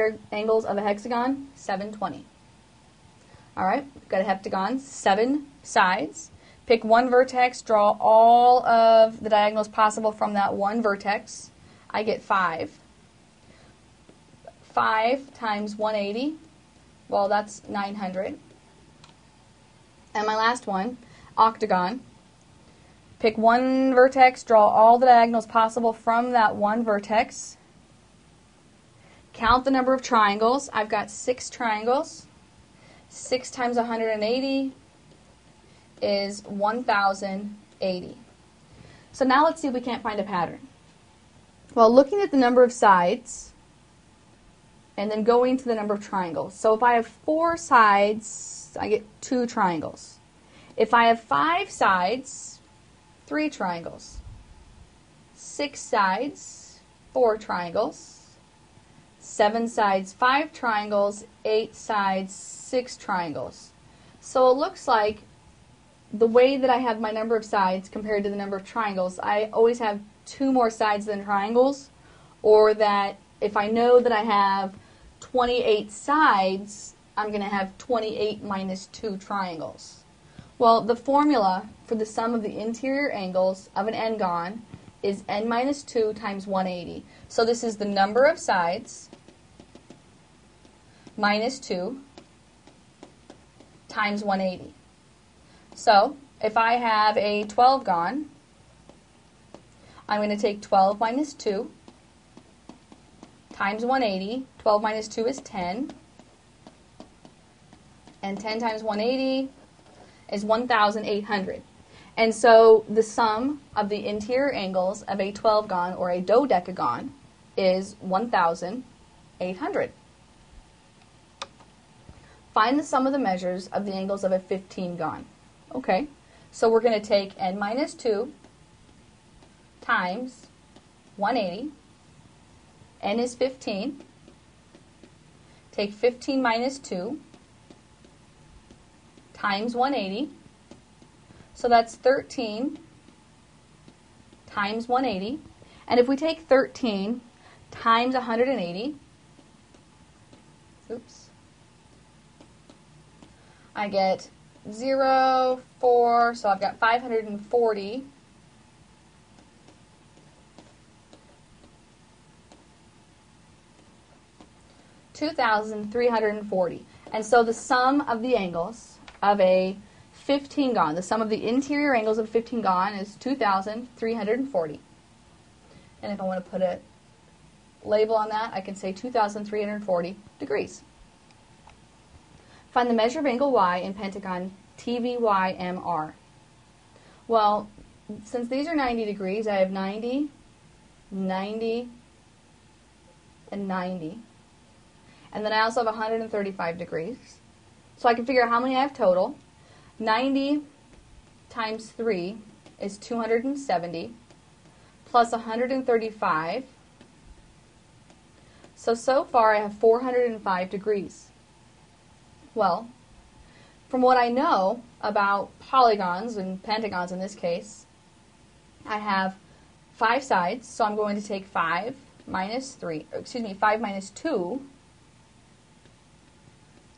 interior angles of a hexagon? 720. All right, we've got a heptagon, 7 sides. Pick one vertex, draw all of the diagonals possible from that one vertex. I get 5. 5 times 180, well, that's 900. And my last one, octagon. Pick one vertex, draw all the diagonals possible from that one vertex. Count the number of triangles. I've got 6 triangles. 6 times 180 is 1,080. So now let's see if we can't find a pattern. Well, looking at the number of sides and then going to the number of triangles. So if I have 4 sides, I get 2 triangles. If I have 5 sides, 3 triangles. 6 sides, 4 triangles. 7 sides, 5 triangles. 8 sides, 6 triangles. So it looks like the way that I have my number of sides compared to the number of triangles, I always have 2 more sides than triangles, or that if I know that I have 28 sides, I'm going to have 28 minus 2 triangles. Well, the formula for the sum of the interior angles of an n-gon is n minus 2 times 180. So this is the number of sides minus 2 times 180. So if I have a 12-gon, I'm going to take 12 minus 2 times 180. 12 minus 2 is 10. And 10 times 180 is 1,800. And so the sum of the interior angles of a 12-gon or a dodecagon is 1,800. Find the sum of the measures of the angles of a 15-gon. Okay, so we're going to take n minus 2 times 180. N is 15. Take 15 minus 2 times 180. So that's 13 times 180. And if we take 13 times 180, oops, I get 0, 4, so I've got 540. 2,340. And so the sum of the angles of a 15-gon, the sum of the interior angles of a 15-gon is 2,340. And if I want to put a label on that, I can say 2,340 degrees. Find the measure of angle y in pentagon TVYMR. Well, since these are 90 degrees, I have 90, 90, and 90. And then I also have 135 degrees. So I can figure out how many I have total. 90 times 3 is 270, plus 135. So far I have 405 degrees. Well, from what I know about polygons and pentagons in this case, I have 5 sides, so I'm going to take 5 minus 2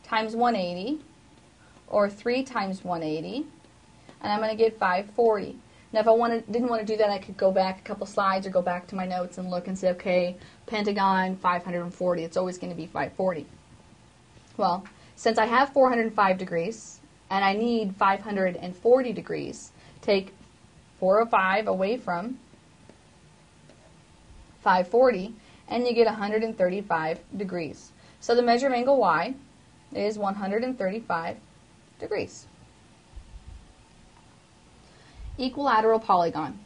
times 180, or 3 times 180, and I'm going to get 540. Now if I didn't want to do that, I could go back a couple slides or go back to my notes and look and say, okay, pentagon 540, it's always going to be 540. Well, since I have 405 degrees and I need 540 degrees, take 405 away from 540 and you get 135 degrees. So the measure of angle y is 135 degrees. Equilateral polygon.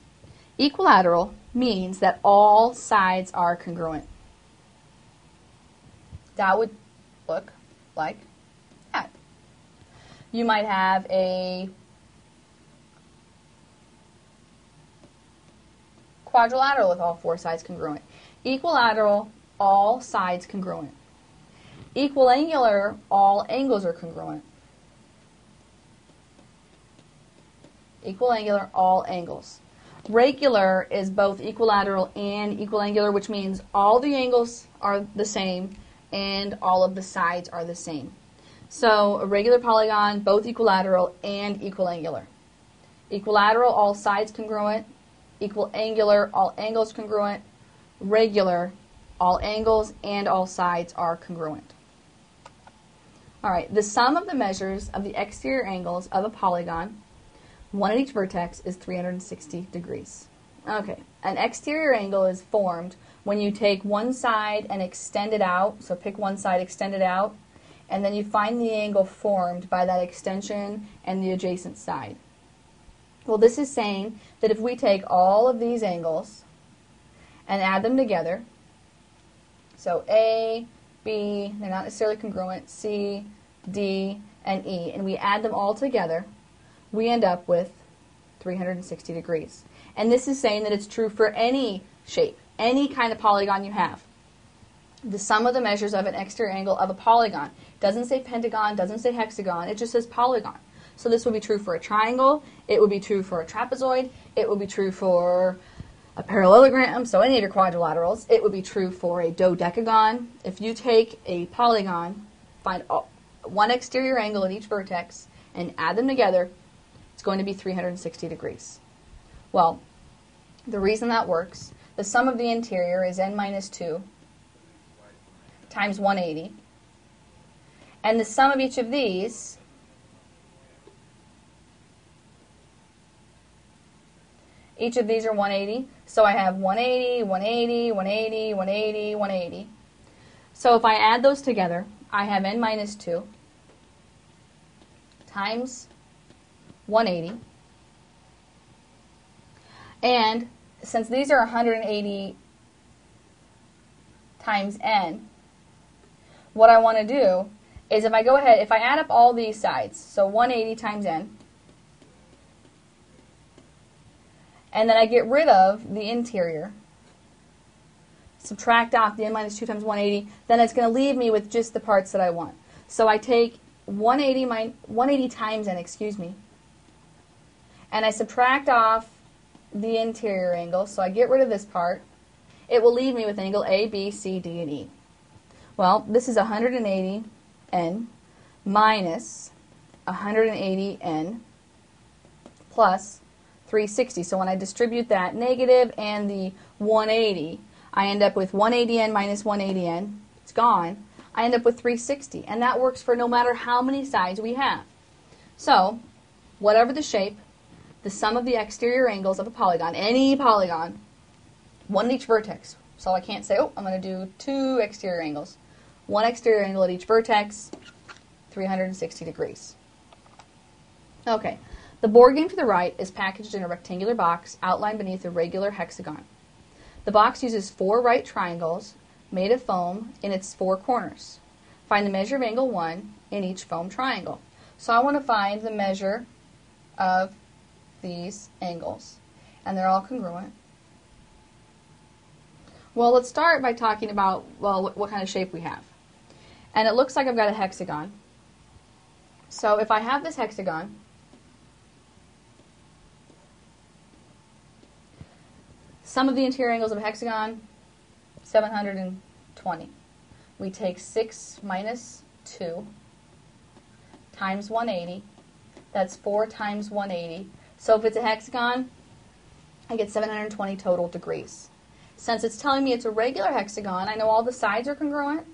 Equilateral means that all sides are congruent. That would look like that. You might have a quadrilateral with all 4 sides congruent. Equilateral, all sides congruent. Equiangular, all angles are congruent. Equiangular, all angles. Regular is both equilateral and equiangular, which means all the angles are the same and all of the sides are the same. So a regular polygon, both equilateral and equiangular. Equilateral, all sides congruent. Equiangular, all angles congruent. Regular, all angles and all sides are congruent. All right, the sum of the measures of the exterior angles of a polygon, one at each vertex, is 360 degrees. Okay, an exterior angle is formed when you take one side and extend it out. So pick one side, extend it out, and then you find the angle formed by that extension and the adjacent side. Well, this is saying that if we take all of these angles and add them together, so A, B, they're not necessarily congruent, C, D, and E, and we add them all together, we end up with 360 degrees. And this is saying that it's true for any shape, any kind of polygon you have. The sum of the measures of an exterior angle of a polygon. Doesn't say pentagon, doesn't say hexagon, it just says polygon. So this would be true for a triangle, it would be true for a trapezoid, it would be true for a parallelogram, so any of your quadrilaterals. It would be true for a dodecagon. If you take a polygon, find one exterior angle at each vertex, and add them together, it's going to be 360 degrees. Well, the reason that works, the sum of the interior is n minus 2 times 180. And the sum of each of these are 180. So I have 180, 180, 180, 180, 180. So if I add those together, I have n minus 2 times 180. And since these are 180 times n, what I want to do is if I go ahead, if I add up all these sides, so 180 times n, and then I get rid of the interior, subtract off the n minus 2 times 180, then it's going to leave me with just the parts that I want. So I take 180 times n, and I subtract off the interior angle, so I get rid of this part. It will leave me with angle A, B, C, D, and E. Well, this is 180n minus 180n plus 360. So when I distribute that negative and the 180, I end up with 180n minus 180n. It's gone. I end up with 360. And that works for no matter how many sides we have. So, whatever the shape, the sum of the exterior angles of a polygon, any polygon, one at each vertex. So I can't say, oh, I'm going to do 2 exterior angles. One exterior angle at each vertex, 360 degrees. Okay. The board game to the right is packaged in a rectangular box outlined beneath a regular hexagon. The box uses 4 right triangles made of foam in its 4 corners. Find the measure of angle 1 in each foam triangle. So I want to find the measure of these angles, and they're all congruent. Well, let's start by talking about, well, what kind of shape we have. And it looks like I've got a hexagon. So if I have this hexagon, sum of the interior angles of a hexagon, 720. We take 6 minus 2 times 180. That's 4 times 180. So if it's a hexagon, I get 720 total degrees. Since it's telling me it's a regular hexagon, I know all the sides are congruent,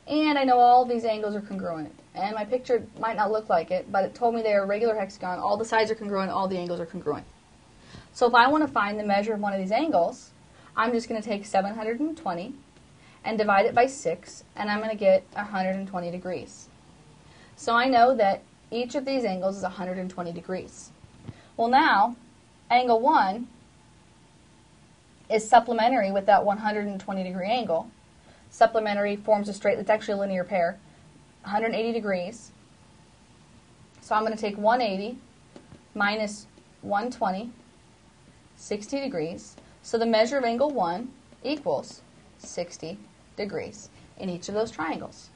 and I know all these angles are congruent. And my picture might not look like it, but it told me they're a regular hexagon. All the sides are congruent, all the angles are congruent. So if I want to find the measure of one of these angles, I'm just going to take 720 and divide it by 6, and I'm going to get 120 degrees. So I know that each of these angles is 120 degrees. Well, now, angle 1 is supplementary with that 120 degree angle. Supplementary forms a straight, it's actually a linear pair, 180 degrees. So I'm going to take 180 minus 120, 60 degrees. So the measure of angle 1 equals 60 degrees in each of those triangles.